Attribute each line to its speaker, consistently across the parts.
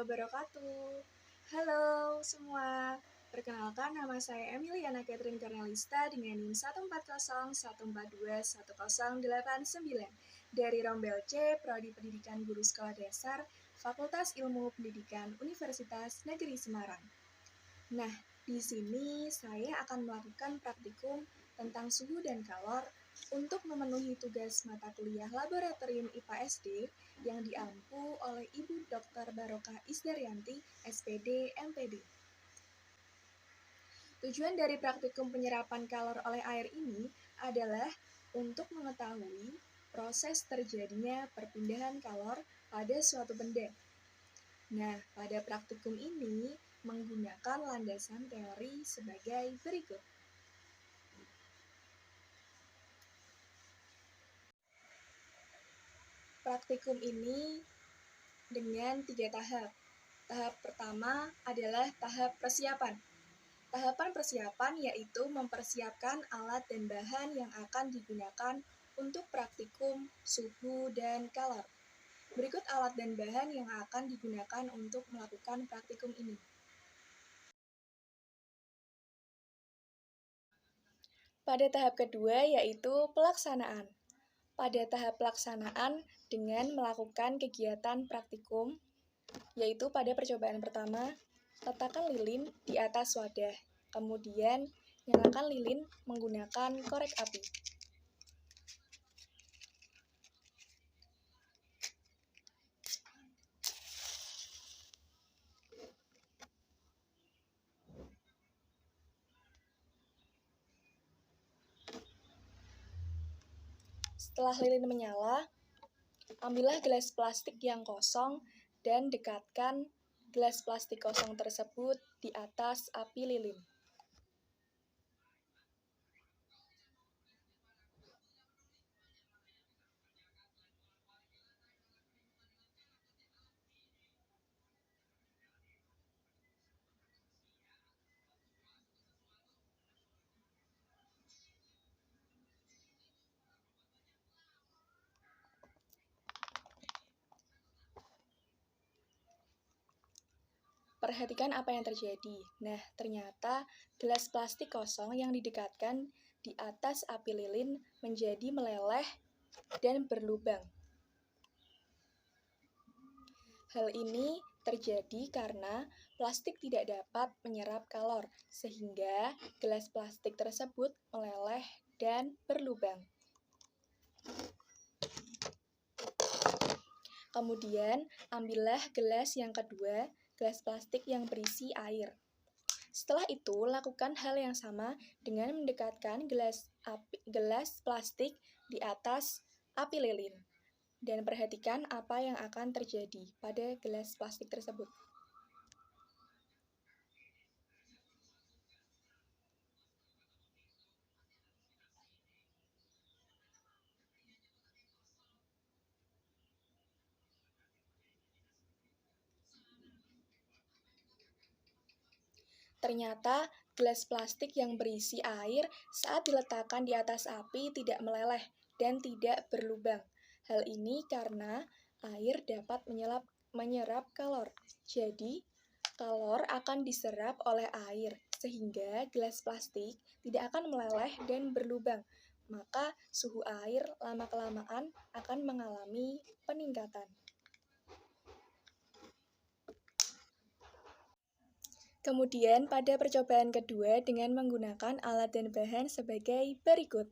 Speaker 1: wabarakatuh. Halo semua, perkenalkan nama saya Emiliana Catherine Cornelista dengan NIM 14014210189 dari Rombel C, Prodi Pendidikan Guru Sekolah Dasar, Fakultas Ilmu Pendidikan Universitas Negeri Semarang. Nah, di sini saya akan melakukan praktikum tentang suhu dan kalor untuk memenuhi tugas mata kuliah Laboratorium IPA SD yang diampu oleh Ibu Dr. Barokah Isdaryanti, SPD, MPD. Tujuan dari praktikum penyerapan kalor oleh air ini adalah untuk mengetahui proses terjadinya perpindahan kalor pada suatu benda. Nah, pada praktikum ini menggunakan landasan teori sebagai berikut. Praktikum ini dengan 3 tahap. Tahap pertama adalah tahap persiapan. Tahapan persiapan yaitu mempersiapkan alat dan bahan yang akan digunakan untuk praktikum suhu dan kalor. Berikut alat dan bahan yang akan digunakan untuk melakukan praktikum ini. Pada tahap kedua yaitu pelaksanaan. Pada tahap pelaksanaan dengan melakukan kegiatan praktikum, yaitu pada percobaan pertama, letakkan lilin di atas wadah, kemudian nyalakan lilin menggunakan korek api. Setelah lilin menyala, ambillah gelas plastik yang kosong dan dekatkan gelas plastik kosong tersebut di atas api lilin. Perhatikan apa yang terjadi. Nah, ternyata gelas plastik kosong yang didekatkan di atas api lilin menjadi meleleh dan berlubang. Hal ini terjadi karena plastik tidak dapat menyerap kalor, sehingga gelas plastik tersebut meleleh dan berlubang. Kemudian, ambillah gelas yang kedua, gelas plastik yang berisi air. Setelah itu, lakukan hal yang sama dengan mendekatkan gelas plastik di atas api lilin. Dan perhatikan apa yang akan terjadi pada gelas plastik tersebut. Ternyata gelas plastik yang berisi air saat diletakkan di atas api tidak meleleh dan tidak berlubang. Hal ini karena air dapat menyerap kalor. Jadi, kalor akan diserap oleh air, sehingga gelas plastik tidak akan meleleh dan berlubang. Maka suhu air lama-kelamaan akan mengalami peningkatan. Kemudian pada percobaan kedua dengan menggunakan alat dan bahan sebagai berikut.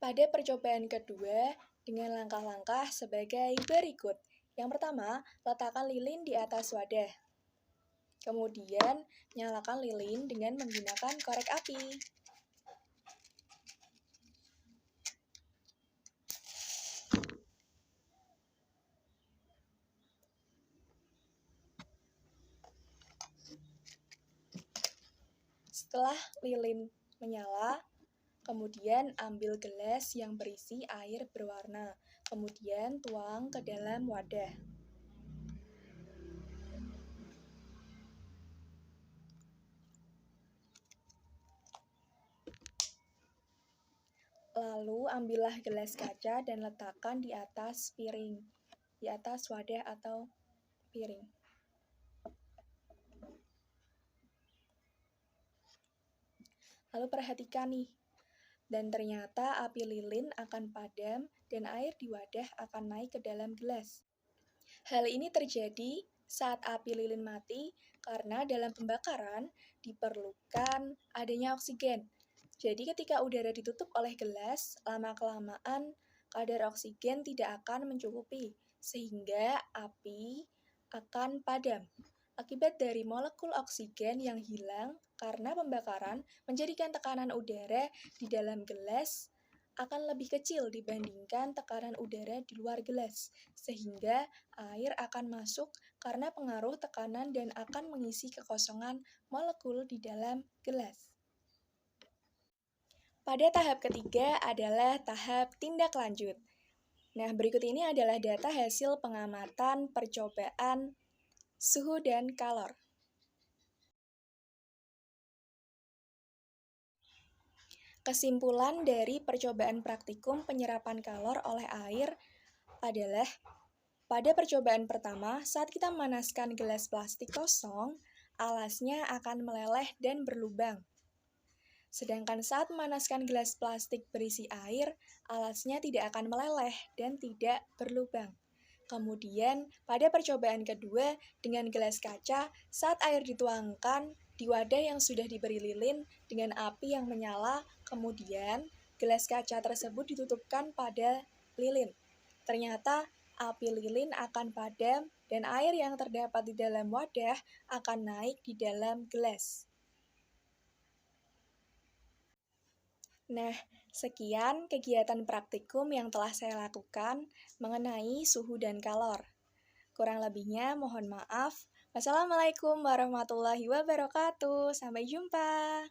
Speaker 1: Pada percobaan kedua dengan langkah-langkah sebagai berikut. Yang pertama, letakkan lilin di atas wadah. Kemudian, nyalakan lilin dengan menggunakan korek api. Setelah lilin menyala, kemudian ambil gelas yang berisi air berwarna, kemudian tuang ke dalam wadah. Lalu ambillah gelas kaca dan letakkan di atas piring, di atas wadah atau piring. Lalu perhatikan nih, dan ternyata api lilin akan padam dan air di wadah akan naik ke dalam gelas. Hal ini terjadi saat api lilin mati karena dalam pembakaran diperlukan adanya oksigen. Jadi ketika udara ditutup oleh gelas, lama-kelamaan kadar oksigen tidak akan mencukupi, sehingga api akan padam. Akibat dari molekul oksigen yang hilang karena pembakaran menjadikan tekanan udara di dalam gelas akan lebih kecil dibandingkan tekanan udara di luar gelas, sehingga air akan masuk karena pengaruh tekanan dan akan mengisi kekosongan molekul di dalam gelas. Pada tahap ketiga adalah tahap tindak lanjut. Nah, berikut ini adalah data hasil pengamatan percobaan suhu dan kalor. Kesimpulan dari percobaan praktikum penyerapan kalor oleh air adalah pada percobaan pertama, saat kita memanaskan gelas plastik kosong, alasnya akan meleleh dan berlubang. Sedangkan saat memanaskan gelas plastik berisi air, alasnya tidak akan meleleh dan tidak berlubang. Kemudian, pada percobaan kedua dengan gelas kaca, saat air dituangkan di wadah yang sudah diberi lilin dengan api yang menyala, kemudian gelas kaca tersebut ditutupkan pada lilin. Ternyata api lilin akan padam dan air yang terdapat di dalam wadah akan naik di dalam gelas. Nah, sekian kegiatan praktikum yang telah saya lakukan mengenai suhu dan kalor. Kurang lebihnya mohon maaf. Wassalamualaikum warahmatullahi wabarakatuh. Sampai jumpa.